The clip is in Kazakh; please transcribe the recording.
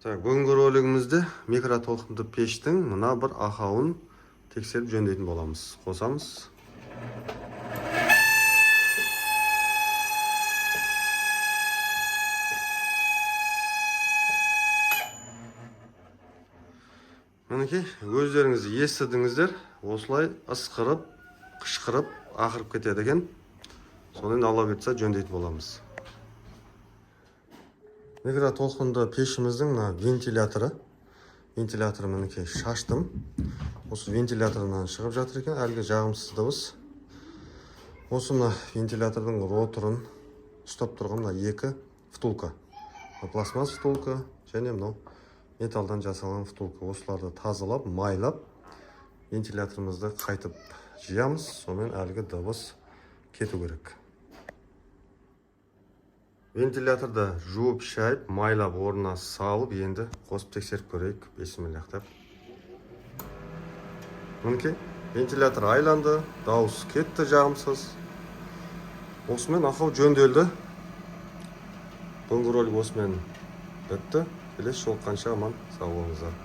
Так, бүгінгі ролигімізде микротолқынды пештің мына бір ақауын тексеріп жөндейтін боламыз. Қосамыз. Мінекей, өздеріңіз естідіңіздер, осылай ысқырып, қышқырып, ақырып кетеді екен. Соны алла бұйыртса жөндейтін боламыз. Микротолқынды пешіміздің вентиляторы. Вентиляторы мінекей шаштым. Осы вентиляторынан шығып жатыр екен, әлгі жағымсыз дыбыс. Осы вентилятордың роторын ұстап тұрған екі втулка. Пластмасс втулка және мынау металдан жасалған втулка. Осыларды тазалап, майлап, вентиляторымызды қайтып жиямыз. Сонымен әлгі дыбыс кету керек. Вентиляторды жуып шайып, майлап орнына салып, енді қосып тексеріп көрейік. Бисмиллахтап. Мінекей, вентилятор айланды, дауыс кетті жағымсыз. Осымен ақау жөнделді. Бүгінгі ролик осымен бітті. Келесі жолыққанша аман сау болыңыздар.